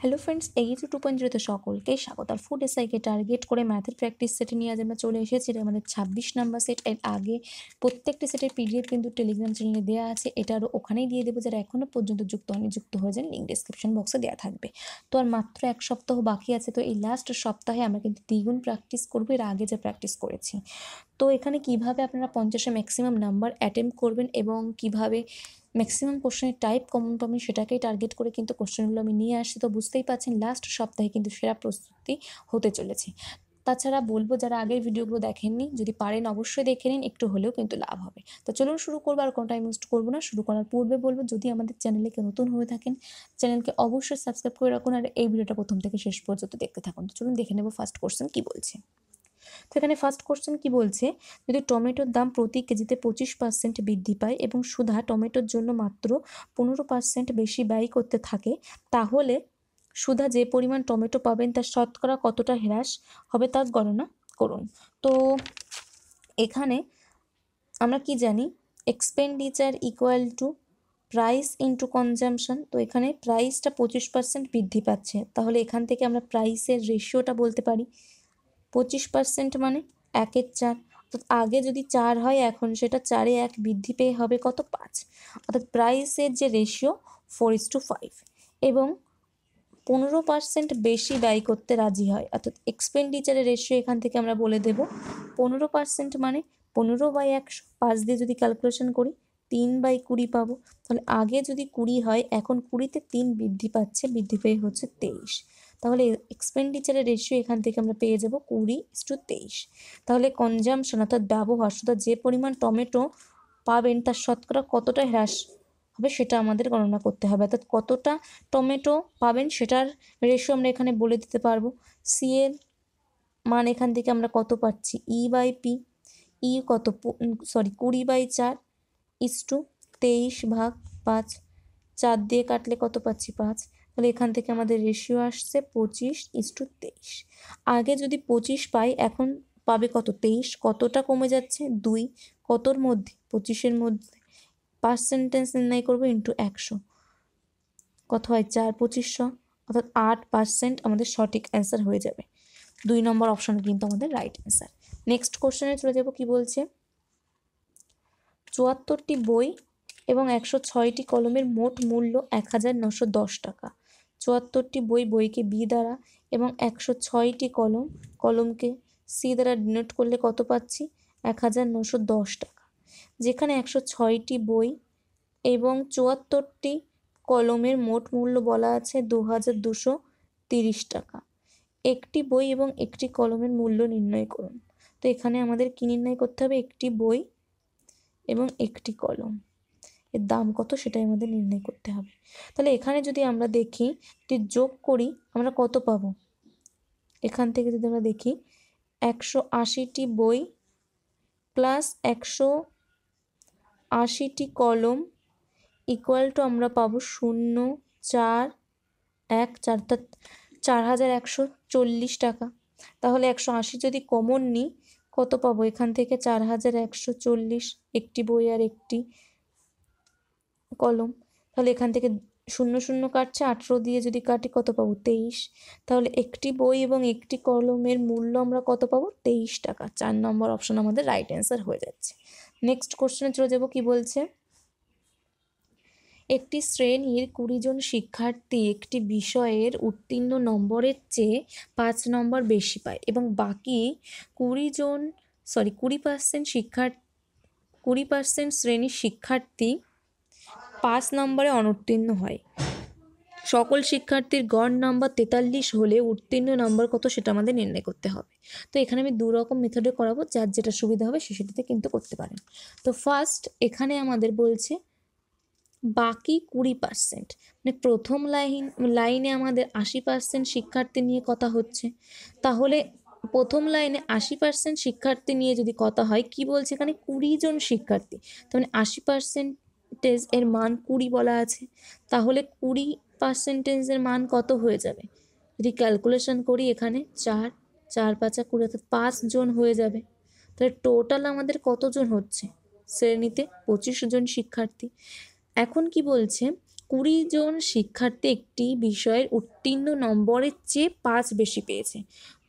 Hello friends, H 2.0 সকলকে স্বাগত। আর food এসআইকে target করে ম্যাথের প্র্যাকটিস সেটে নিয়ে আজ আমরা চলে এসেছি। এটা আমাদের 26 নাম্বার সেট। এর আগে প্রত্যেকটি সেটের পিডিএফ কিন্তু টেলিগ্রাম চ্যানেলে দেওয়া আছে। এটারও ওখানেই দিয়ে দেবো। যারা এখনও পর্যন্ত যুক্ত হয়নি, যুক্ত হয়ে যান, লিঙ্ক ডিসক্রিপশন বক্সে দেওয়া থাকবে। তো আর মাত্র এক সপ্তাহ বাকি আছে। তো এই লাস্ট সপ্তাহে আমরা কিন্তু দ্বিগুণ প্র্যাকটিস করবো এর আগে যে প্র্যাকটিস করেছি। তো এখানে কিভাবে আপনারা 50-এ ম্যাক্সিমাম নাম্বার অ্যাটেম্প করবেন এবং কিভাবে ম্যাক্সিমাম কোশ্চেনের টাইপ কমন পাবেন সেটাকেই টার্গেট করে কিন্তু কোশ্চেনগুলো আমি নিয়ে আসছি। তো বুঝতেই পারছেন লাস্ট সপ্তাহে কিন্তু সেরা প্রস্তুতি হতে চলেছে। তাছাড়া বলবো যারা আগের ভিডিওগুলো দেখেননি, যদি পারেন অবশ্যই দেখে নিন, একটু হলেও কিন্তু লাভ হবে। তো চলুন শুরু করবো, আর কোনো টাইম ওয়েস্ট করবো না। শুরু করার পূর্বে বলবো, যদি আমাদের চ্যানেলে কেউ নতুন হয়ে থাকেন, চ্যানেলকে অবশ্যই সাবস্ক্রাইব করে রাখুন আর এই ভিডিওটা প্রথম থেকে শেষ পর্যন্ত দেখতে থাকুন। তো চলুন দেখে নেবো ফার্স্ট কোশ্চেন কী বলছে। তো এখানে ফার্স্ট কোশ্চেন কি বলছে, যদি টমেটোর দাম প্রতি কেজিতে 25% বৃদ্ধি পায় এবং সুধা টমেটোর জন্য মাত্র 15% বেশি ব্যয় করতে থাকে, তাহলে সুধা যে পরিমাণ টমেটো পাবেন তার শতকরা কতটা হ্রাস হবে তা গণনা করুন। তো এখানে আমরা কি জানি, expenditure equal to price into consumption. তো এখানে প্রাইসটা 25% বৃদ্ধি পাচ্ছে, তাহলে এখান থেকে আমরা প্রাইসের রেশিওটা বলতে পারি 25% মানে 1/4। অর্থাৎ আগে যদি 4 হয়, এখন সেটা 4-এ 1 বৃদ্ধি পেয়ে হবে কত, 5। অর্থাৎ প্রাইসের যে রেশিও 4:5 এবং 15% বেশি ব্যয় করতে রাজি হয়। অর্থাৎ এক্সপেন্ডিচারের রেশিও এখান থেকে আমরা বলে দেব 15% মানে 15/100। 5 দিয়ে যদি ক্যালকুলেশন করি 3/20 পাবো। তাহলে আগে যদি 20 হয়, এখন 20-তে 3 বৃদ্ধি পাচ্ছে, বৃদ্ধি পেয়ে হচ্ছে 23। তাহলে এক্সপেন্ডিচারের রেশিও এখান থেকে আমরা পেয়ে যাব 20:23। তাহলে কনজামশন অর্থাৎ ব্যবহার, সুতরাং যে পরিমাণ টমেটো পাবেন তার শতকরা কতটা হ্রাস হবে সেটা আমাদের গণনা করতে হবে। অর্থাৎ কতটা টমেটো পাবেন সেটার রেশিও আমরা এখানে বলে দিতে পারবো। সি এর মান এখান থেকে আমরা কত পাচ্ছি, E/P। ই কত, 20/4 ইসটু 23/5। 4 দিয়ে কাটলে কত পাচ্ছি, 5। তাহলে এখান থেকে আমাদের রেশিও আসছে 25:23। আগে যদি 25 পাই, এখন পাবে কত, 23। কতটা কমে যাচ্ছে, 2। কতর মধ্যে, 25-এর মধ্যে। পার্সেন্টেজ নির্ণয় করবো ইন্টু 100, কত হয়, 4/2500। অর্থাৎ 8% আমাদের সঠিক অ্যান্সার হয়ে যাবে। 2 নম্বর অপশন কিন্তু আমাদের রাইট অ্যান্সার। নেক্সট কোশ্চেনে চলে যাব। কি বলছে, 74টি বই এবং 106টি কলমের মোট মূল্য 1910 টাকা। 74টি বইকে বি দ্বারা এবং 106টি কলমকে সি দ্বারা ডিনোট করলে কত পাচ্ছি, 1910 টাকা। যেখানে 106টি বই এবং 74টি কলমের মোট মূল্য বলা আছে 2230 টাকা। একটি বই এবং একটি কলমের মূল্য নির্ণয় করুন। তো এখানে আমাদের কি নির্ণয় করতে হবে, একটি বই এবং একটি কলম এর দাম কত সেটাই আমাদের নির্ণয় করতে হবে। তাহলে এখানে যদি আমরা দেখি, যদি যোগ করি আমরা কত পাবো, এখান থেকে যদি আমরা দেখি 180টি বই প্লাস 180টি কলম ইকুয়াল টু আমরা পাবো 0.414, 4140 টাকা। তাহলে 180 যদি কমন নিই কত পাবো, এখান থেকে 4140, একটি বই আর একটি কলম। তাহলে এখান থেকে 0 কাটছে, 18 দিয়ে যদি কাটি কত পাবো, 23। তাহলে একটি বই এবং একটি কলমের মূল্য আমরা কত পাবো, 23 টাকা। 4 নম্বর অপশন আমাদের রাইট অ্যান্সার হয়ে যাচ্ছে। নেক্সট কোশ্চেনে চলে যাব। কি বলছে, একটি শ্রেণীর 20 জন শিক্ষার্থী একটি বিষয়ের উত্তীর্ণ নম্বরের চেয়ে 5 নম্বর বেশি পায় এবং বাকি 20% শ্রেণীর শিক্ষার্থী 5 নম্বরে অনুত্তীর্ণ হয়। সকল শিক্ষার্থীর গড় নাম্বার 43 হলে উত্তীর্ণ নাম্বার কত সেটা আমাদের নির্ণয় করতে হবে। তো এখানে আমি 2 রকম মেথডে করাবো, যার যেটা সুবিধা হবে সেটাতে কিন্তু করতে পারেন। তো ফার্স্ট এখানে আমাদের বলছে বাকি 20%, মানে প্রথম লাইনে আমাদের 80% শিক্ষার্থী নিয়ে কথা হচ্ছে। তাহলে প্রথম লাইনে 80% শিক্ষার্থী নিয়ে যদি কথা হয়, কি বলছে এখানে 20 জন শিক্ষার্থী, তার মানে 80% এর মান 20 বলা আছে। তাহলে 20% মান কত হয়ে যাবে, যদি ক্যালকুলেশন করি এখানে 4 4 5 20, অর্থাৎ 5 জন হয়ে যাবে। তাহলে টোটাল আমাদের কতজন হচ্ছে শ্রেণীতে, 25 জন শিক্ষার্থী। এখন কি বলছে, 20 জন শিক্ষার্থী একটি বিষয়ের উত্তীর্ণ নম্বরের চেয়ে 5 বেশি পেয়েছে।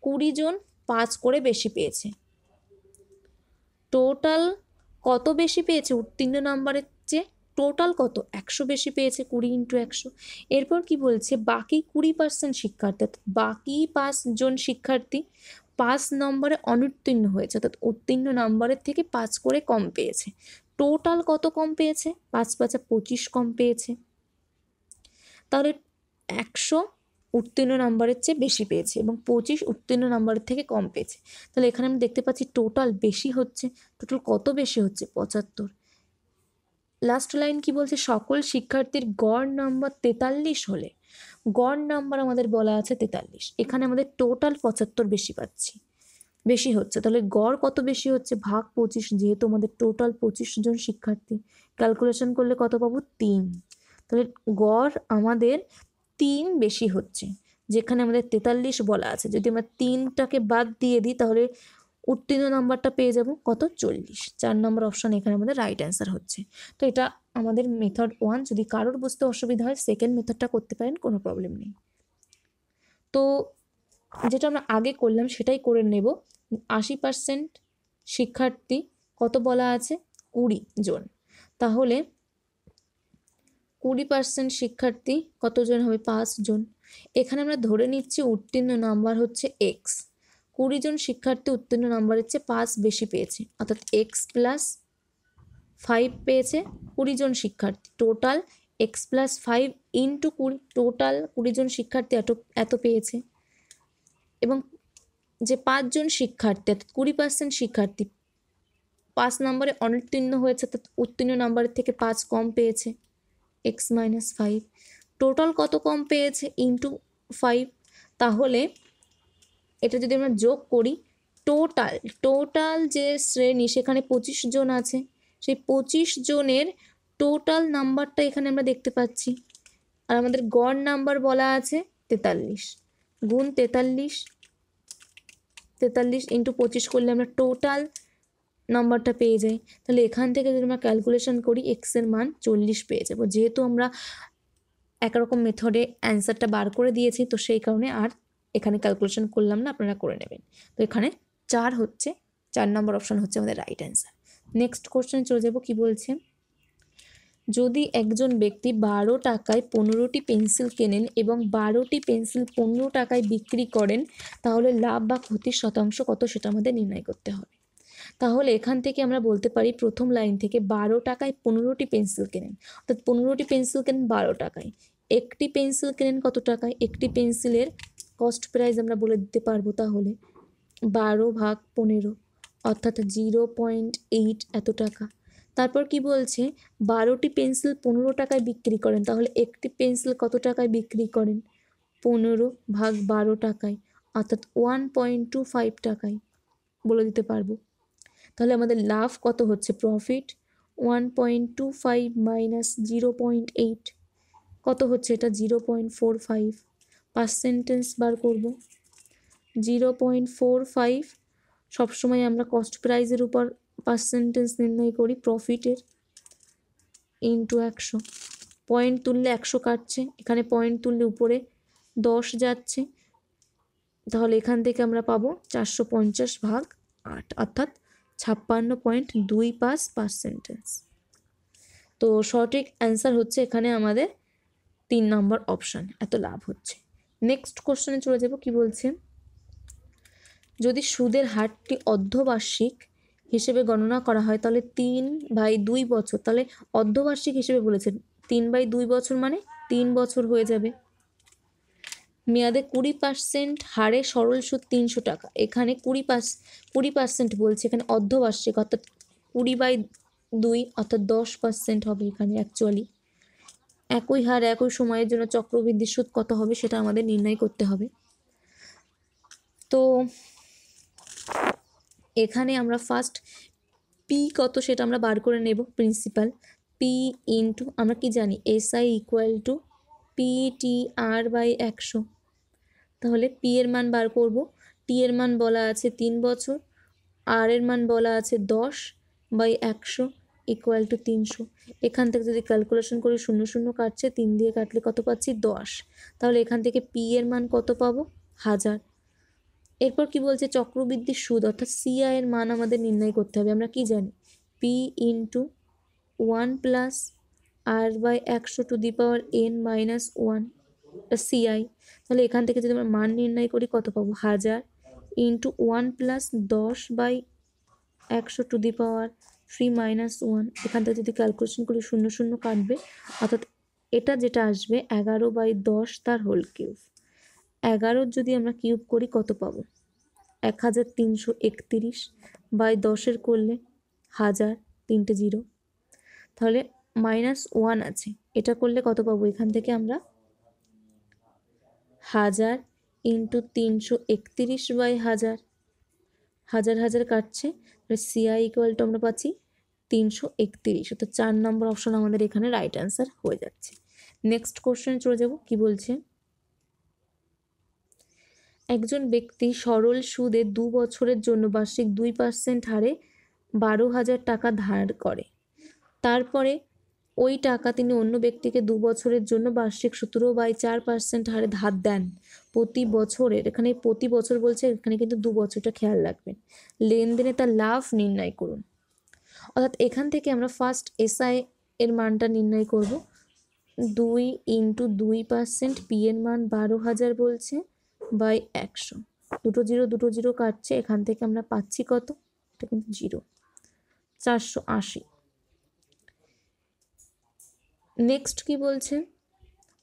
20 জন 5 করে বেশি পেয়েছে। টোটাল কত বেশি পেয়েছে উত্তীর্ণ নম্বরের চেয়ে? টোটাল কত? 100 বেশি পেয়েছে, 20 × 100। এরপর কি বলছে? বাকি 20% শিক্ষার্থী, বাকি 5 জন শিক্ষার্থী 5 নম্বরে অনুত্তীর্ণ হয়েছে, অর্থাৎ উত্তীর্ণ নম্বরের থেকে 5 করে কম পেয়েছে। টোটাল কত কম পেয়েছে? 5 × 5 = 25 কম পেয়েছে। তাহলে 100 উত্তীর্ণ নম্বরের চেয়ে বেশি পেয়েছে এবং 25 উত্তীর্ণ নম্বরের থেকে কম পেয়েছে। তাহলে এখানে আমরা দেখতে পাচ্ছি টোটাল বেশি হচ্ছে। টোটাল কত বেশি হচ্ছে? 75। লাস্ট লাইন কি বলছে? সকল শিক্ষার্থীর গড় নম্বর 43 হলে, গড় নাম্বার আমাদের বলা আছে 43, এখানে আমাদের টোটাল 75 বেশি পাচ্ছি, বেশি হচ্ছে। তাহলে গড় কত বেশি হচ্ছে? ভাগ 25, যেহেতু আমাদের টোটাল 25 জন শিক্ষার্থী, ক্যালকুলেশন করলে কত পাবো? 3। তাহলে গড় আমাদের 3 বেশি হচ্ছে, যেখানে আমাদের 43 বলা আছে। যদি আমরা 3টাকে বাদ দিয়ে দিই তাহলে উত্তীর্ণ নাম্বারটা পেয়ে যাব কত? 40। 4 নম্বর অপশান এখানে আমাদের রাইট অ্যান্সার হচ্ছে। তো এটা আমাদের মেথড 1। যদি কারোর বুঝতে অসুবিধা হয় সেকেন্ড মেথডটা করতে পারেন, কোনো প্রবলেম নেই। তো যেটা আমরা আগে করলাম সেটাই করে নেব। 80% শিক্ষার্থী কত বলা আছে? 20 জন। তাহলে 20% শিক্ষার্থী কতজন হবে? 5 জন। এখানে আমরা ধরে নিচ্ছি উত্তীর্ণ নাম্বার হচ্ছে এক্স। 20 জন শিক্ষার্থী উত্তীর্ণ নাম্বারের চেয়ে 5 বেশি পেয়েছে, অর্থাৎ এক্স প্লাস 5 পেয়েছে 20 জন শিক্ষার্থী। Total x plus 5 into 20, total 20 জন শিক্ষার্থী এত পেয়েছে। এবং যে 5 জন শিক্ষার্থী, অর্থাৎ 20% শিক্ষার্থী 5 নম্বরে অনুত্তীর্ণ হয়েছে, অর্থাৎ উত্তীর্ণ নাম্বারের থেকে 5 কম পেয়েছে, এক্স মাইনাস 5। টোটাল কত কম পেয়েছে? ইন্টু 5। তাহলে এটা যদি আমরা যোগ করি, টোটাল যে শ্রেণী সেখানে 25 জন আছে, সেই 25 জনের টোটাল নাম্বারটা এখানে আমরা দেখতে পাচ্ছি। আর আমাদের গড় নাম্বার বলা আছে 43, গুণ 43 ইন্টু 25 করলে আমরা টোটাল নাম্বারটা পেয়ে যাই। তাহলে এখান থেকে যদি আমরা ক্যালকুলেশন করি এক্সের মান 40 পেয়ে যাবো। যেহেতু আমরা একরকম মেথডে অ্যান্সারটা বার করে দিয়েছি, তো সেই কারণে আর এখানে ক্যালকুলেশন করলাম না, আপনারা করে নেবেন। তো এখানে 4 নম্বর অপশান হচ্ছে আমাদের রাইট অ্যান্সার। নেক্সট কোশ্চেনে চলে যাব। কি বলছে? যদি একজন ব্যক্তি 12 টাকায় 15টি পেন্সিল কেনেন এবং 12টি পেন্সিল 15 টাকায় বিক্রি করেন, তাহলে লাভ বা ক্ষতির শতাংশ কত সেটা আমাদের নির্ণয় করতে হবে। তাহলে এখান থেকে আমরা বলতে পারি, প্রথম লাইন থেকে 12 টাকায় 15টি পেন্সিল কেনেন, অর্থাৎ 15টি পেন্সিল কেনেন 12 টাকায়। একটি পেন্সিল কেনেন কত টাকায়? একটি পেন্সিলের কস্ট প্রাইস আমরা বলে দিতে পারবো, তাহলে 12 ভাগ 15, অর্থাৎ 0.8 এত টাকা। তারপর কি বলছে? 12টি পেন্সিল 15 টাকায় বিক্রি করেন, তাহলে একটি পেন্সিল কত টাকায় বিক্রি করেন? 15 ভাগ 12 টাকায়, অর্থাৎ 1.25 টাকায় বলে দিতে পারবো। তাহলে আমাদের লাভ কত হচ্ছে? প্রফিট 1.25 মাইনাস 0.8 কত হচ্ছে? এটা 0.45। পার্সেন্টেজ বার করব। 0.45 সবসময় আমরা কস্ট প্রাইসের উপর পার্সেন্টেজ নির্ণয় করি প্রফিটের, ইন্টু 100। পয়েন্ট তুললে 100 কাটছে, এখানে পয়েন্ট তুললে উপরে 10 যাচ্ছে, তাহলে এখান থেকে আমরা পাবো 450 ভাগ 8, অর্থাৎ 56.25%। তো সঠিক অ্যান্সার হচ্ছে এখানে আমাদের 3 নম্বর অপশান, এত লাভ হচ্ছে। নেক্সট কোশ্চেনে চলে যাব। কি বলছে? যদি সুদের হারটি অর্ধবার্ষিক হিসেবে গণনা করা হয় তাহলে 3/2 বছর, তাহলে অর্ধবার্ষিক হিসেবে বলেছে 3/2 বছর মানে 3 বছর হয়ে যাবে। মেয়াদে 20% হারে সরল সুদ 300 টাকা, এখানে 20% বলছে, এখানে অর্ধবার্ষিক অর্থাৎ 20/2 অর্থাৎ 10% হবে এখানে অ্যাকচুয়ালি। একই হার একই সময়ের জন্য চক্রবৃদ্ধি সুদ কত হবে সেটা আমাদের নির্ণয় করতে হবে। তো এখানে আমরা ফার্স্ট পি কত সেটা আমরা বার করে নেব। প্রিন্সিপাল পি ইন্টু আমরা কি জানি SI ইকুয়াল টু PTR/100। তাহলে পি এর মান বার করব। টি এর মান বলা আছে 3 বছর, আর এর মান বলা আছে 10/100, ইকুয়াল টু 300। এখান থেকে যদি ক্যালকুলেশন করি 0 0 কাটছে, 3 দিয়ে কাটলে কত পাচ্ছি 10। তাহলে এখান থেকে পি এর মান কত পাবো 1000। এরপর কি বলছে চক্রবৃদ্ধি সুদ অর্থাৎ সিআই এর মান আমাদের নির্ণয় করতে হবে। আমরা কি জানি P into 1 plus r by 100 to the power n minus 1 CI. তাহলে এখান থেকে যদি আমরা মান নির্ণয় করি কত পাবো 1000 into 1 plus 10 by 100 to the power 3 minus 1। এখান থেকে যদি ক্যালকুলেশন করি 0 0 কাটবে, অর্থাৎ এটা যেটা আসবে 11/10 তার হোল কিউব। 11 যদি আমরা কিউব করি কত পাবো 1331 বাই 10 করলে 1000, 3টে 0, তাহলে মাইনাস 1 আছে। এটা করলে কত পাবো এখান থেকে আমরা 1000 ইন্টু 331 বাই 1000, 1000 কাটছে, সিআই ইকুয়াল টু আমরা পাচ্ছি 331। অর্থাৎ 4 নম্বর অপশন আমাদের এখানে রাইট অ্যান্সার হয়ে যাচ্ছে। নেক্সট কোশ্চেনে চলে যাব। কি বলছে একজন ব্যক্তি সরল সুদে 2 বছরের জন্য বার্ষিক 2% হারে 12,000 টাকা ধার করে। তারপরে ওই টাকা তিনি অন্য ব্যক্তিকে 2 বছরের জন্য বার্ষিক 17/4% হারে ধার দেন প্রতি বছরের। এখানে প্রতি বছর বলছে, এখানে কিন্তু 2 বছরটা খেয়াল রাখবেন। লেনদেনে তার লাভ নির্ণয় করুন। অর্থাৎ এখান থেকে আমরা ফার্স্ট এসআই এর মানটা নির্ণয় করব। 2 ইন্টু 2%, পি এর মান 12,000 বলছে বাই 100, দুটো জিরো কাটছে, এখান থেকে আমরা পাচ্ছি কত, এটা কিন্তু 0, 480। নেক্সট কি বলছে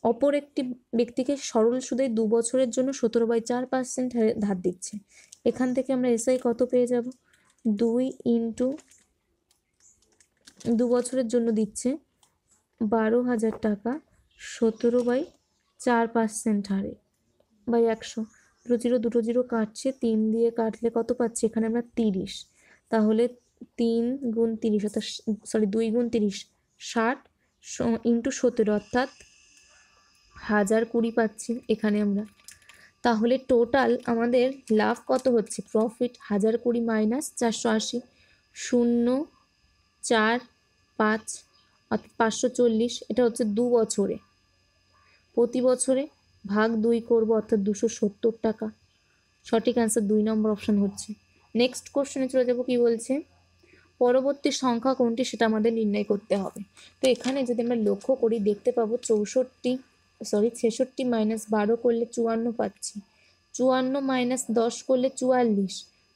অপর একটি ব্যক্তিকে সরল সুদে 2 বছরের জন্য 17/4% ধার দিচ্ছে। এখান থেকে আমরা এসআই কত পেয়ে যাব 2 ইন্টু 2 বছরের জন্য দিচ্ছে 12,000 টাকা 17/4% হারে বাই 100, দুটো জিরো কাটছে, 3 দিয়ে কাটলে কত পাচ্ছি এখানে আমরা 30। তাহলে 3 গুণ 30 অর্থাৎ 2 গুণ 30 60 ইন্টু 17 অর্থাৎ 1020 পাচ্ছি এখানে আমরা। তাহলে টোটাল আমাদের লাভ কত হচ্ছে প্রফিট 1020 মাইনাস 480, 0 4 5 অর্থাৎ 540। এটা হচ্ছে 2 বছরে, প্রতি বছরে ভাগ 2 করব অর্থাৎ 270 টাকা। সঠিক অ্যান্সার 2 নম্বর অপশন হচ্ছে। নেক্সট কোশ্চেনে চলে যাব। কি বলছে পরবর্তী সংখ্যা কোনটি সেটা আমাদের নির্ণয় করতে হবে। তো এখানে যদি আমরা লক্ষ্য করি দেখতে পাবো 66 মাইনাস 12 করলে 54 পাচ্ছি, 54 মাইনাস 10 করলে 44,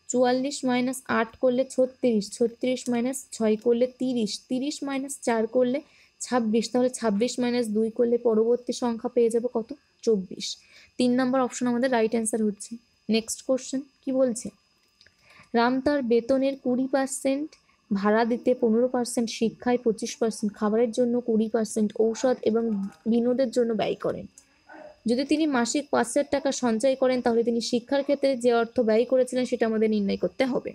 44 মাইনাস 8 করলে 36, 36 মাইনাস 6 করলে 30, 30 মাইনাস 4 করলে 26। তাহলে 26 মাইনাস 2 করলে পরবর্তী সংখ্যা পেয়ে যাব কত 24। 3 নম্বর অপশন আমাদের রাইট অ্যান্সার হচ্ছে। নেক্সট কোশ্চেন কি বলছে রাম তার বেতনের 20% ভাড়া দিতে, 15% শিক্ষায়, 25% খাবারের জন্য, 20% ঔষধ এবং বিনোদের জন্য ব্যয় করেন। যদি তিনি মাসিক 5,000 টাকা সঞ্চয় করেন তাহলে তিনি শিক্ষার ক্ষেত্রে যে অর্থ ব্যয় করেছিলেন সেটা আমাদের নির্ণয় করতে হবে।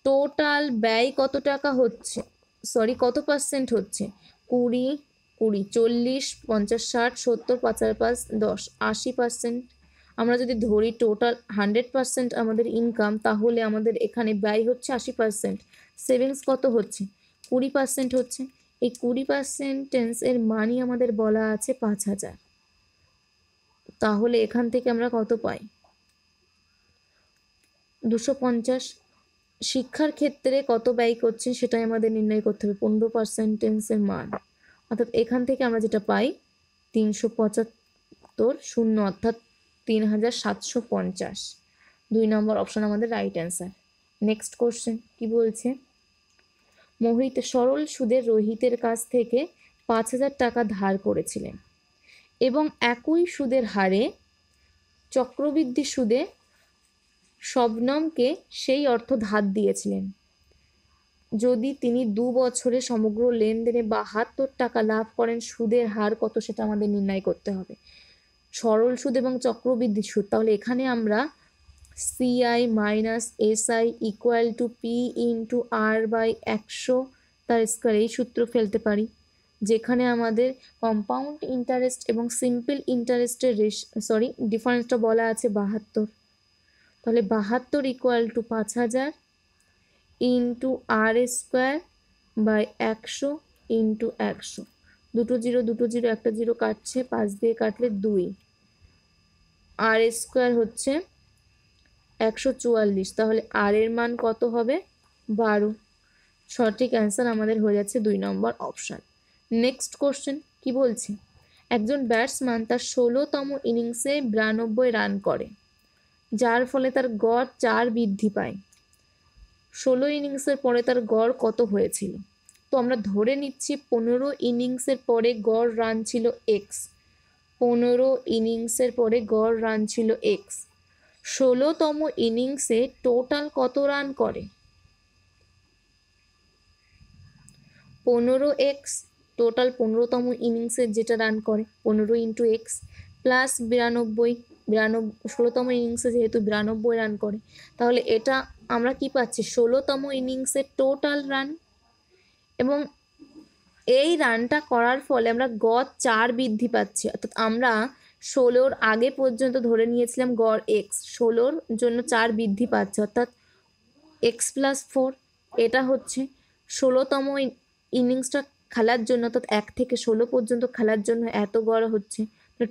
টোটাল ব্যয় কত টাকা হচ্ছে, কত পার্সেন্ট হচ্ছে 20, 40, 50, 60, 70, 5 5 10, 80%। আমরা যদি ধরি টোটাল 100% আমাদের ইনকাম, তাহলে আমাদের এখানে ব্যয় হচ্ছে 80%, সেভিংস কত হচ্ছে 20% হচ্ছে। এই 20% এর মানই আমাদের বলা আছে 5,000। তাহলে এখান থেকে আমরা কত পাই 250। শিক্ষার ক্ষেত্রে কত ব্যয় করছেন সেটাই আমাদের নির্ণয় করতে হবে 15%-এর মান, অর্থাৎ এখান থেকে আমরা যেটা পাই 375 শূন্য অর্থাৎ 3,750। 2 নম্বর অপশন আমাদের রাইট অ্যান্সার। নেক্সট কোশ্চেন কি বলছে মোহিত সরল সুদের রোহিতের কাছ থেকে 5,000 টাকা ধার করেছিলেন এবং একই সুদের হারে চক্রবৃদ্ধি সুদে শবনমকে সেই অর্থ ধার দিয়েছিলেন। যদি তিনি 2 বছরে সমগ্র লেনদেনে 72 টাকা লাভ করেন, সুদের হার কত সেটা আমাদের নির্ণয় করতে হবে। সরল সুদ এবং চক্রবৃদ্ধি সুদ, তাহলে এখানে আমরা CI minus SI equal to P into r by 100 তার স্কোয়ার, এই সূত্র ফেলতে পারি, যেখানে আমাদের কম্পাউন্ড ইন্টারেস্ট এবং সিম্পল ইন্টারেস্টের ডিফারেন্সটা বলা আছে 72। তাহলে 72 equal to 5,000 into r square by 100 into 100, দুটো জিরো একটা জিরো কাটছে, 5 দিয়ে কাটলে 2, আর স্কোয়ার হচ্ছে 144, তাহলে আর এর মান কত হবে? 12। সঠিক অ্যান্সার আমাদের হয়ে যাচ্ছে 2 নম্বর অপশান। নেক্সট কোশ্চেন কি বলছে, একজন ব্যাটসম্যান তার 16তম ইনিংসে 92 রান করে, যার ফলে তার গড় 4 বৃদ্ধি পায়। 16 ইনিংসের পরে তার গড় কত হয়েছিল? তো আমরা ধরে নিচ্ছি 15 ইনিংসের পরে গড় রান ছিল এক্স। 15 ইনিংসের পরে গড় রান ছিল এক্স। 16তম ইনিংসে টোটাল কত রান করে? 15x, টোটাল 15তম ইনিংসে যেটা রান করে 15 ইন্টু এক্স প্লাস 92, 16তম ইনিংসে যেহেতু 92 রান করে, তাহলে এটা আমরা কি পাচ্ছি? 16তম ইনিংসে টোটাল রান, এবং এই রানটা করার ফলে আমরা গড় 4 বৃদ্ধি পাচ্ছি। অর্থাৎ আমরা 16র আগে পর্যন্ত ধরে নিয়েছিলাম গড় এক্স, 16র জন্য 4 বৃদ্ধি পাচ্ছে, অর্থাৎ এক্স প্লাস 4। এটা হচ্ছে 16তম ইনিংসটা খেলার জন্য, অর্থাৎ 1 থেকে 16 পর্যন্ত খেলার জন্য এত গড় হচ্ছে,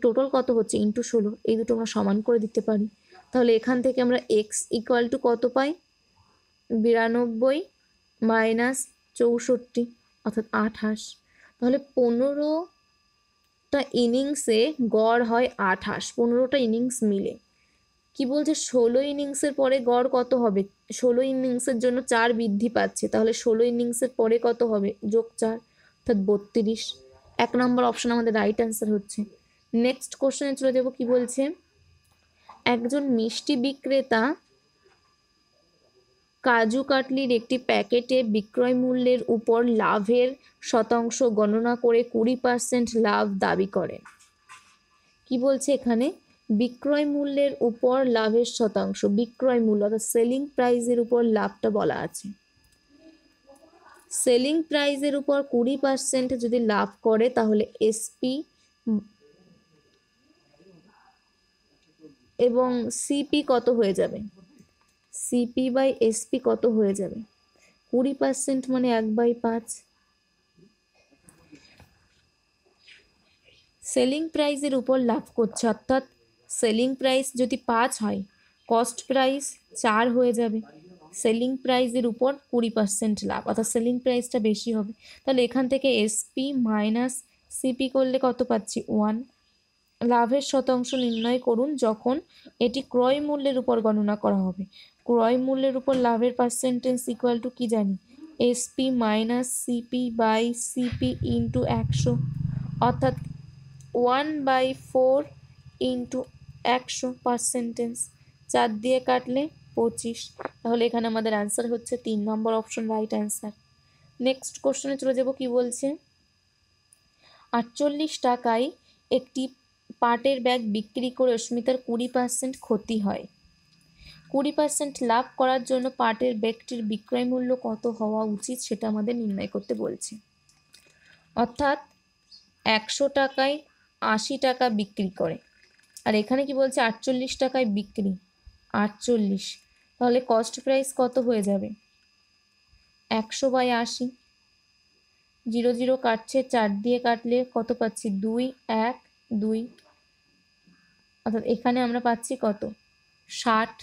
টোটাল কত হচ্ছে ইন্টু 16, এই দুটো আমরা সমান করে দিতে পারি। তাহলে এখান থেকে আমরা এক্স ইকুয়াল টু কত পাই? 92 মাইনাস 64, অর্থাৎ 28। তাহলে 15টা ইনিংসে গড় হয় 28, 15টা ইনিংস মিলে। কি বলছে? 16 ইনিংসের পরে গড় কত হবে? 16 ইনিংসের জন্য 4 বৃদ্ধি পাচ্ছে, তাহলে 16 ইনিংসের পরে কত হবে? যোগ 4, অর্থাৎ 32। 1 নম্বর অপশন আমাদের রাইট অ্যান্সার হচ্ছে। নেক্সট কোশ্চেনে চলে যাব। কি বলছে, একজন মিষ্টি বিক্রেতা কাজু কাটলির একটি প্যাকেটে বিক্রয় মূল্যের উপর লাভের শতাংশ গণনা করে 20% লাভ দাবি করেন। কি বলছে এখানে? বিক্রয় মূল্যের উপর লাভের শতাংশ, বিক্রয় মূল্য অর্থাৎ সেলিং প্রাইসের উপর লাভটা বলা আছে। সেলিং প্রাইসের উপর 20% যদি লাভ করে, তাহলে এসপি এবং সিপি কত হয়ে যাবে? সিপি বাই এসপি কত হয়ে যাবে? 20% মানে 1/5। সেলিং প্রাইসের উপর লাভ করছে, অর্থাৎ সেলিং প্রাইস যদি 5 হয়, কস্ট প্রাইস 4 হয়ে যাবে। সেলিং প্রাইসের উপর 20% লাভ, অর্থাৎ সেলিং প্রাইসটা বেশি হবে। তাহলে এখান থেকে এসপি মাইনাস সিপি করলে কত পাচ্ছি? 1। লাভের শতাংশ নির্ণয় করুন যখন এটি ক্রয় মূল্যের উপর গণনা করা হবে। ক্রয় মূল্যের উপর লাভের পার্সেন্টেজ ইকুয়াল টু কি জানি? SP minus CP by CP into 100, অর্থাৎ 1/4 ইন্টু 100%। 4 দিয়ে কাটলে 25। তাহলে এখানে আমাদের অ্যান্সার হচ্ছে 3 নম্বর অপশন রাইট অ্যান্সার। নেক্সট কোশ্চেনে চলে যাব। কি বলছে, 48 টাকায় একটি পাটের ব্যাগ বিক্রি করে অস্মিতার 20% ক্ষতি হয়। 20% লাভ করার জন্য পাটের ব্যাগটির বিক্রয় মূল্য কত হওয়া উচিত সেটা আমাদের নির্ণয় করতে বলছে। অর্থাৎ 100 টাকায় 80 টাকা বিক্রি করে, আর এখানে কি বলছে? 48 টাকায় বিক্রি, 48, তাহলে কস্ট প্রাইস কত হয়ে যাবে? 100/80, 0 কাটছে, 4 দিয়ে কাটলে কত পাচ্ছি? 2, 1, 2, অর্থাৎ এখানে আমরা পাচ্ছি কত? 60।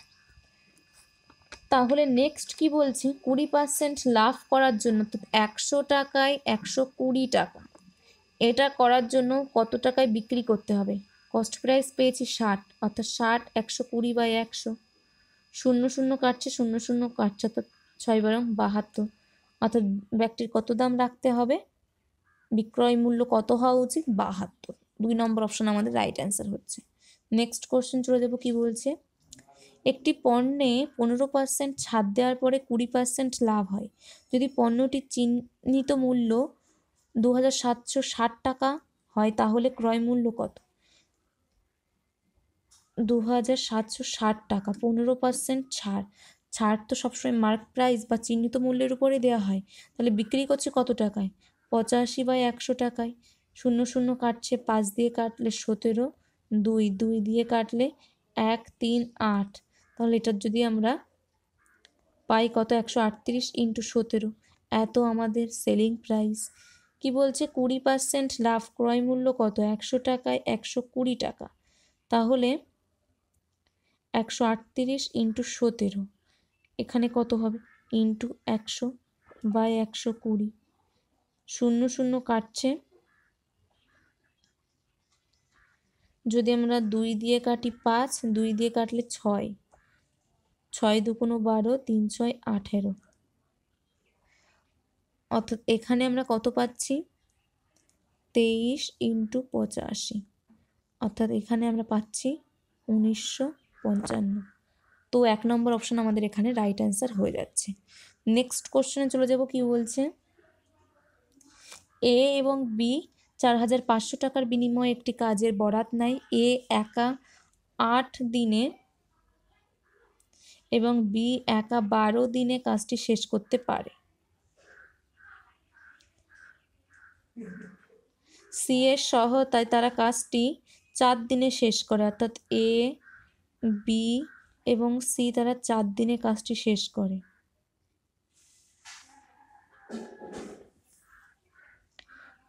তাহলে নেক্সট কি বলছে, 20% লাভ করার জন্য, তো 100 টাকায় 120 টাকা, এটা করার জন্য কত টাকায় বিক্রি করতে হবে? কস্ট প্রাইস পেয়েছি 60, অর্থাৎ 60, 120/100, 0 কাটছে, 0 কাটছে, অর্থাৎ 6×72, অর্থাৎ ব্যাগটির কত দাম রাখতে হবে? বিক্রয় মূল্য কত হওয়া উচিত? 72। 2 নম্বর অপশন আমাদের রাইট অ্যান্সার হচ্ছে। নেক্সট কোশ্চেন চলে যাব। কি বলছে, একটি পণ্যে 15% ছাড় দেওয়ার পরে 20% লাভ হয়। যদি পণ্যটির চিহ্নিত মূল্য 2760 টাকা হয়, তাহলে ক্রয় মূল্য কত? 2760 টাকা, 15% ছাড়। ছাড় তো সবসময় মার্ক প্রাইস বা চিহ্নিত মূল্যের উপরে দেওয়া হয়, তাহলে বিক্রি করছে কত টাকায়? 85/100 টাকায়। 0 কাটছে, 5 দিয়ে কাটলে 17, 2 দিয়ে কাটলে 1, 3, 8, তাহলে এটার যদি আমরা পাই কত? 138 ইন্টু 17, এত আমাদের সেলিং প্রাইস। কি বলছে 20% লাভ, ক্রয় মূল্য কত 100 টাকায় 120 টাকা, তাহলে 138 ইন্টু 17 এখানে কত হবে ইন্টু 100 বাই 120, 0 0 কাটছে, যদি আমরা 2 দিয়ে কাটি 5, 2 দিয়ে কাটলে 6, 6 দুগুণ 12, 3 6 18, অর্থাৎ এখানে আমরা কত পাচ্ছি 23 ইন্টু 85, অর্থাৎ এখানে আমরা পাচ্ছি 1955। তো 1 নম্বর অপশন আমাদের এখানে রাইট অ্যান্সার হয়ে যাচ্ছে। নেক্সট কোশ্চেনে চলে যাব। কি বলছে এ এবং বি 4500 টাকার বিনিময়ে একটি কাজের বরাত নেয়। এ একা 8 দিনে এবং বি একা 12 দিনে কাজটি শেষ করতে পারে। সি এর সহায়তায় তারা কাজটি 4 দিনে শেষ করে, অর্থাৎ এ বি এবং সি তারা 4 দিনে কাজটি শেষ করে।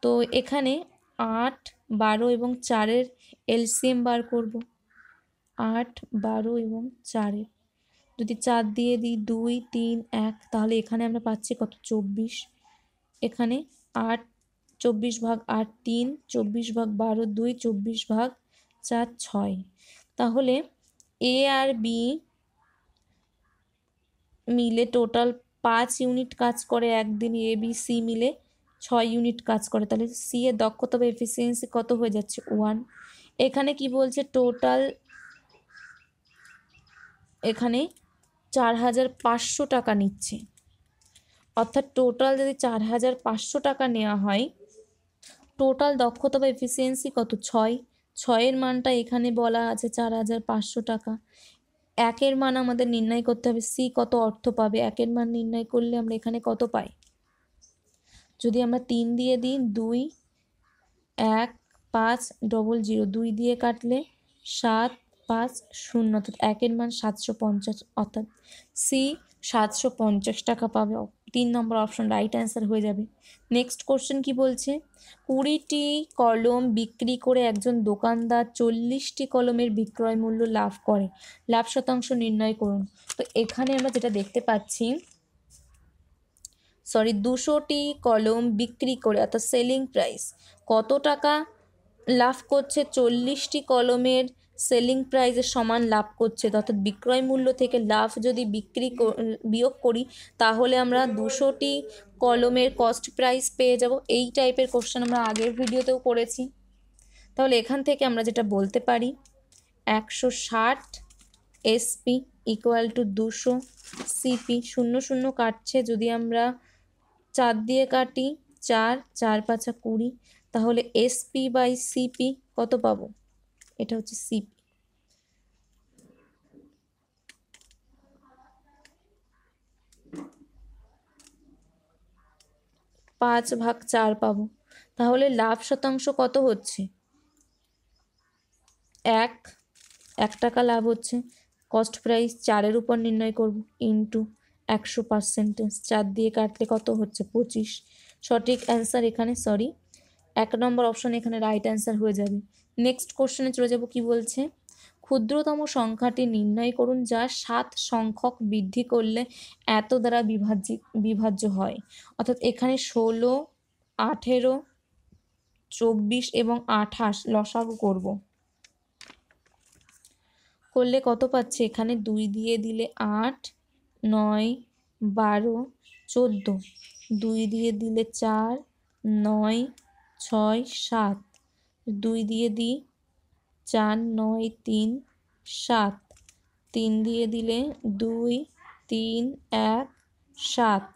তো এখানে 8, 12 এবং 4-এর এলসিএম বার করব। 8, 12 এবং 4-এর যদি 4 দিয়ে দিই 2, 3, 1, তাহলে এখানে আমরা পাচ্ছি কত 24। এখানে 8, 24 ভাগ 8 3, 24 ভাগ 12 2, 24 ভাগ 4 6, তাহলে এ আর বি মিলে টোটাল 5 ইউনিট কাজ করে একদিন, এ বি সি মিলে 6 ইউনিট কাজ করে, তাহলে সি এর দক্ষতা বা এফিসিয়েন্সি কত হয়ে যাচ্ছে 1। এখানে কি বলছে টোটাল এখানে 4500 টাকা নিচ্ছে, অর্থাৎ টোটাল যদি 4500 টাকা নেওয়া হয়, টোটাল দক্ষতা বা এফিসিয়েন্সি কত 6। 6-এর মানটা এখানে বলা আছে 4500 টাকা। 1-এর মান আমাদের নির্ণয় করতে হবে, সি কত অর্থ পাবে। 1-এর মান নির্ণয় করলে আমরা এখানে কত পাই, যদি আমরা 3 দিয়ে দিই 2, 1, 5, 0 0, 2 দিয়ে কাটলে 7, 5, 0, অর্থাৎ 1-এর মান 750, অর্থাৎ সি 750 টাকা পাবে। 3 নম্বর অপশন রাইট অ্যান্সার হয়ে যাবে। নেক্সট কোশ্চেন কি বলছে 20টি কলম বিক্রি করে একজন দোকানদার 40টি কলমের বিক্রয় মূল্য লাভ করে, লাভ শতাংশ নির্ণয় করুন। তো এখানে আমরা যেটা দেখতে পাচ্ছি 200টি কলম বিক্রি করে, অর্থাৎ সেলিং প্রাইস কত টাকা লাভ করছে, 40টি কলমের সেলিং প্রাইসের সমান লাভ করছে, অর্থাৎ বিক্রয় মূল্য থেকে লাভ যদি বিয়োগ করি তাহলে আমরা 200টি কলমের কস্ট প্রাইস পেয়ে যাব। এই টাইপের কোশ্চেন আমরা আগের ভিডিওতেও করেছি। তাহলে এখান থেকে আমরা যেটা বলতে পারি 160 এসপি ইকুয়াল টু 200 সিপি, 0 0 কাটছে, যদি আমরা 4 দিয়ে কাটি 4, 4 5 20, তাহলে এসপি বাই সিপি কত পাবো, এটা হচ্ছে সিপি। 5 ভাগ 4 পাবো, তাহলে লাভ শতাংশ কত হচ্ছে 1 টাকা লাভ হচ্ছে। কস্ট প্রাইস 4-এর উপর নির্ণয় করব ইন্টু 100%, 4 দিয়ে কাটলে কত হচ্ছে 25। সঠিক অ্যান্সার এখানে 1 নম্বর অপশন এখানে রাইট অ্যান্সার হয়ে যাবে। নেক্সট কোশ্চেনে চলে যাব। কি বলছে ক্ষুদ্রতম সংখ্যাটি নির্ণয় করুন যা 7 সংখ্যক বৃদ্ধি করলে এত দ্বারা বিভাজ্য হয়, অর্থাৎ এখানে 16, 18, 24 এবং 28 লসাগু করব, করলে কত পাচ্ছে এখানে 2 দিয়ে দিলে 8, 9, 12, 14, 2 দিয়ে দিলে 4, 9, 6, 7, 2 দিয়ে দিই 4, 9, 3, 7, 3 দিয়ে দিলে 2, 3, 1, 7,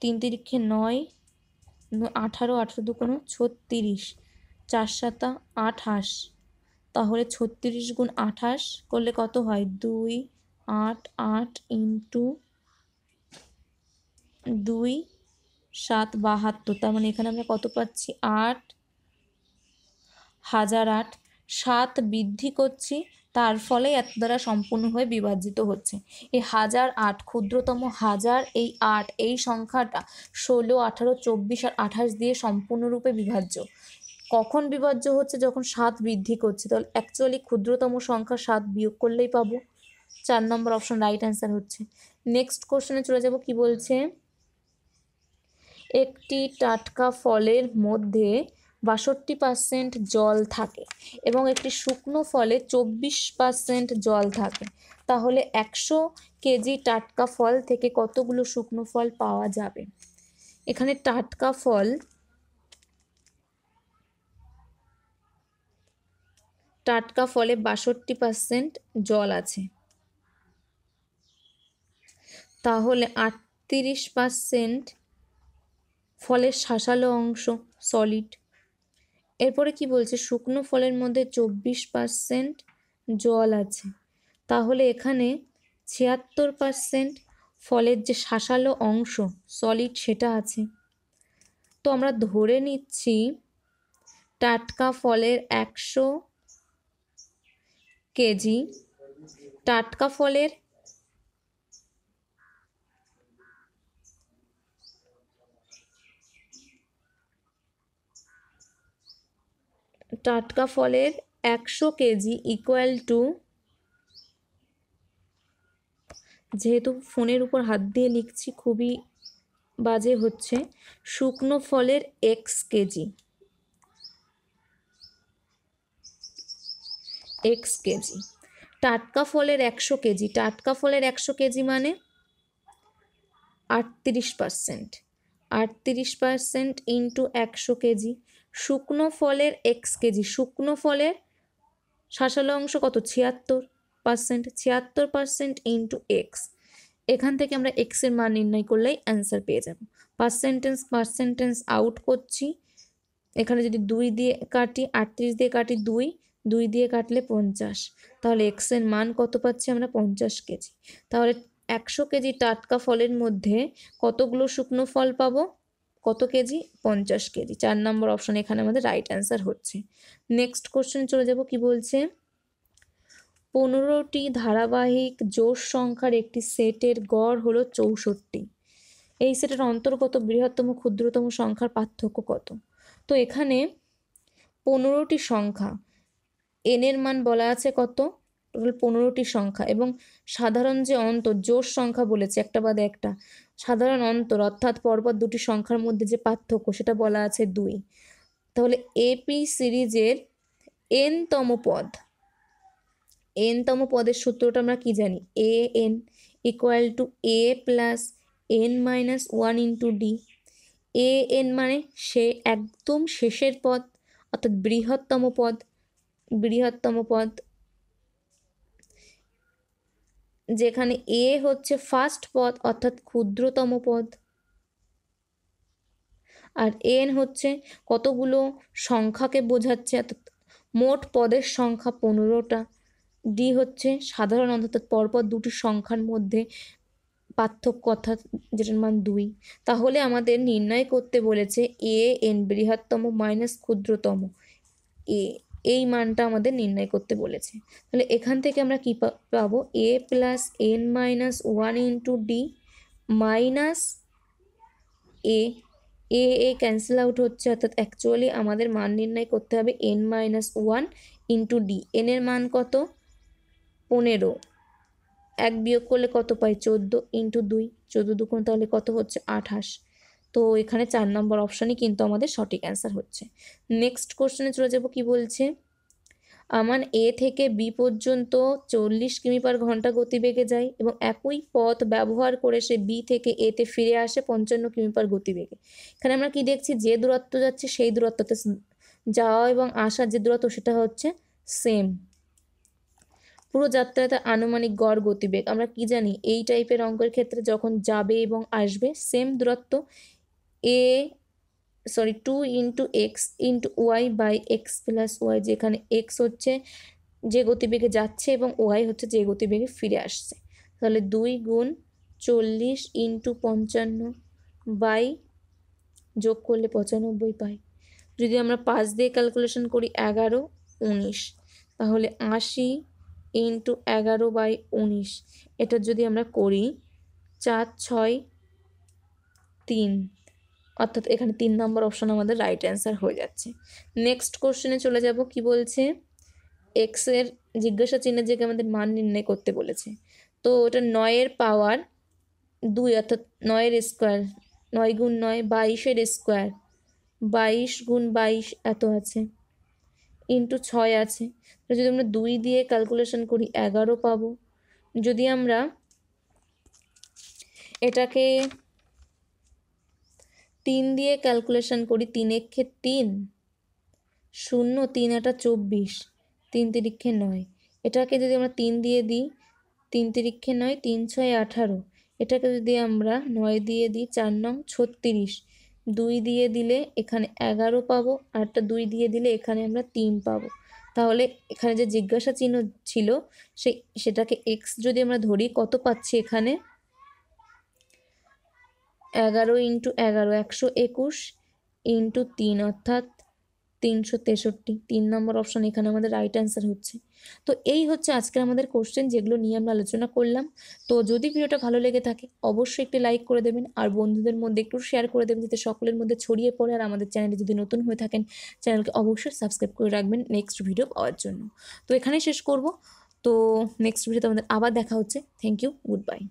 3 তিরিখে 9, 18, 18 দুগুণ 36, 4 7 28, তাহলে 36 গুণ 28 করলে কত হয় 2, 8, 8 ইন্টু 2, 7 72, তার মানে এখানে আমরা কত পাচ্ছি 8, 1008। 7 বৃদ্ধি করছি, তার ফলে এত দ্বারা সম্পূর্ণ হয়ে বিভাজিত হচ্ছে। এই 1008 ক্ষুদ্রতম 1000, এই 8 এই সংখ্যাটা 16, 18, 24 আর 28 দিয়ে সম্পূর্ণরূপে বিভাজ্য। কখন বিভাজ্য হচ্ছে? যখন 7 বৃদ্ধি করছে। তাহলে অ্যাকচুয়ালি ক্ষুদ্রতম সংখ্যা 7 বিয়োগ করলেই পাবো। 4 নম্বর অপশন রাইট অ্যান্সার হচ্ছে। নেক্সট কোশ্চেনে চলে যাব। কি বলছে? একটি টাটকা ফলের মধ্যে 62% জল থাকে এবং একটি শুকনো ফলে 24% জল থাকে। তাহলে 100 কেজি টাটকা ফল থেকে কতগুলো শুকনো ফল পাওয়া যাবে? এখানে টাটকা ফলে 62% জল আছে, তাহলে 38% ফলের শাঁসালো অংশ সলিড। এরপরে কি বলছে? শুকনো ফলের মধ্যে 24% জল আছে, তাহলে এখানে 76% ফলের যে শাঁসালো অংশ সলিড সেটা আছে। তো আমরা ধরে নিচ্ছি টাটকা ফলের 100 কেজি টাটকা ফলের টাটকা ফলের 100 কেজি ইকুয়াল টু, যেহেতু ফোনের উপর হাত দিয়ে লিখছি খুবই বাজে হচ্ছে, শুকনো ফলের এক্স কেজি, টাটকা ফলের 100 কেজি, টাটকা ফলের 100 কেজি মানে 38%, 38% ইন্টু 100 কেজি। শুকনো ফলের এক্স কেজি, শুকনো ফলের শাঁসালো অংশ কত? 76%, 76% ইন্টু এক্স। এখান থেকে আমরা এক্সের মান নির্ণয় করলেই অ্যান্সার পেয়ে যাব। পার্সেন্টেজ আউট করছি। এখানে যদি 2 দিয়ে কাটি, 38 দিয়ে কাটি 2, 2 দিয়ে কাটলে 50, তাহলে এক্সের মান কত পাচ্ছি আমরা? 50 কেজি। তাহলে 100 কেজি টাটকা ফলের মধ্যে কতগুলো শুকনো ফল পাবো? কত কেজি? 50 কেজি। 4 নম্বর অপশন এখানে আমাদের রাইট অ্যান্সার হচ্ছে। নেক্সট কোশ্চেনে চলে যাব। কি বলছে? 15টি ধারাবাহিক জোড় সংখ্যার একটি সেটের গড় হলো 64। এই সেটের অন্তর্গত বৃহত্তম ক্ষুদ্রতম সংখ্যার পার্থক্য কত? তো এখানে 15টি সংখ্যা, এন এর মান বলা আছে কত? টোটাল 15টি সংখ্যা, এবং সাধারণ যে অন্তর, জোড় সংখ্যা বলেছে একটা বাদে একটা, সাধারণ অন্তর অর্থাৎ পরপর দুটি সংখ্যার মধ্যে যে পার্থক্য সেটা বলা আছে 2। তাহলে এপি সিরিজের এনতম পদের সূত্রটা আমরা কি জানি? A N equal to A plus N minus 1 into D. A N মানে সে একদম শেষের পদ অর্থাৎ বৃহত্তম পদ, যেখানে এ হচ্ছে ফার্স্ট পদ অর্থাৎ ক্ষুদ্রতম পদ, আর এন হচ্ছে কতগুলো সংখ্যাকে বোঝাচ্ছে অর্থাৎ মোট পদের সংখ্যা 15টা। ডি হচ্ছে সাধারণ অর্থাৎ পরপর দুটি সংখ্যার মধ্যে পার্থক্য অর্থাৎ যেটার মান 2। তাহলে আমাদের নির্ণয় করতে বলেছে এ এন বৃহত্তম মাইনাস ক্ষুদ্রতম এ, এই মানটা আমাদের নির্ণয় করতে বলেছে। তাহলে এখান থেকে আমরা কি পাবো? A plus N minus 1 into D minus A, A cancel out হচ্ছে, অর্থাৎ অ্যাকচুয়ালি আমাদের মান নির্ণয় করতে হবে N minus 1 into D. N এর মান কত? 15, 1 বিয়োগ করলে কত পাই? 14 ইন্টু 2, 14 দুগুণ তাহলে কত হচ্ছে? 28। তো এখানে 4 নম্বর অপশানই কিন্তু আমাদের সঠিক অ্যান্সার হচ্ছে। নেক্সট কোশ্চেনে চলে যাব। কি বলছে? আমান এ থেকে বি পর্যন্ত 40 কিমি/ঘন্টা গতিবেগে যায় এবং একই পথ ব্যবহার করে সে বি থেকে এতে ফিরে আসে 55 কিমি/ঘন্টা গতিবেগে। এখানে আমরা কি দেখছি? যে দূরত্ব যাচ্ছে সেই দূরত্বতে যাওয়া এবং আসার যে দূরত্ব সেটা হচ্ছে সেম। পুরো যাত্রাতে আনুমানিক গড় গতিবেগ আমরা কি জানি? এই টাইপের অঙ্কের ক্ষেত্রে যখন যাবে এবং আসবে সেম দূরত্ব 2 into x into y by x plus y, যেখানে এক্স হচ্ছে যে গতিবেগে যাচ্ছে এবং ওয়াই হচ্ছে যে গতিবেগে ফিরে আসছে। তাহলে 2 গুণ 40 ইন্টু 55 বাই যোগ করলে 95 পাই। যদি আমরা 5 দিয়ে ক্যালকুলেশন করি 11, 19, তাহলে 80 ইন্টু 11/19, এটা যদি আমরা করি 4, 6, 3, অর্থাৎ এখানে 3 নম্বর অপশন আমাদের রাইট অ্যান্সার হয়ে যাচ্ছে। নেক্সট কোশ্চেনে চলে যাব। কি বলছে, এক্সের জিজ্ঞাসা চিহ্নের জায়গায় আমাদের মান নির্ণয় করতে বলেছে। তো ওটা 9-এর পাওয়ার 2, অর্থাৎ 9-এর স্কোয়ার, 9 গুণ 9 22-এর স্কোয়ার, 22 গুণ 22 এত আছে, ইন্টু 6 আছে। তো যদি আমরা 2 দিয়ে ক্যালকুলেশন করি 11 পাবো। যদি আমরা এটাকে 3 দিয়ে ক্যালকুলেশন করি, 3 একে 3, 0, 3 আটা 24, 3 তিরিক্ষে 9, এটাকে যদি আমরা 3 দিয়ে দিই, 3 তিরিক্ষে 9, 3 6 18, এটাকে যদি আমরা 9 দিয়ে দিই 4 নং 36, 2 দিয়ে দিলে এখানে 11 পাবো, আর একটা 2 দিয়ে দিলে এখানে আমরা 3 পাবো। তাহলে এখানে যে জিজ্ঞাসা চিহ্ন ছিল সেটাকে এক্স যদি আমরা ধরি, কত পাচ্ছি এখানে, 11 ইন্টু 11, 121, ইন্টু 3, অর্থাৎ 363। 3 নম্বর অপশন এখানে আমাদের রাইট অ্যান্সার হচ্ছে। তো এই হচ্ছে আজকের আমাদের কোশ্চেন, যেগুলো নিয়ে আমরা আলোচনা করলাম। তো যদি ভিডিওটা ভালো লেগে থাকে অবশ্যই একটি লাইক করে দেবেন, আর বন্ধুদের মধ্যে একটু শেয়ার করে দেবেন, যাতে সকলের মধ্যে ছড়িয়ে পড়ে। আর আমাদের চ্যানেলে যদি নতুন হয়ে থাকেন, চ্যানেলকে অবশ্যই সাবস্ক্রাইব করে রাখবেন নেক্সট ভিডিও পাওয়ার জন্য। তো এখানেই শেষ করব। তো নেক্সট ভিডিওতে আমাদের আবার দেখা হচ্ছে। Thank you, good bye.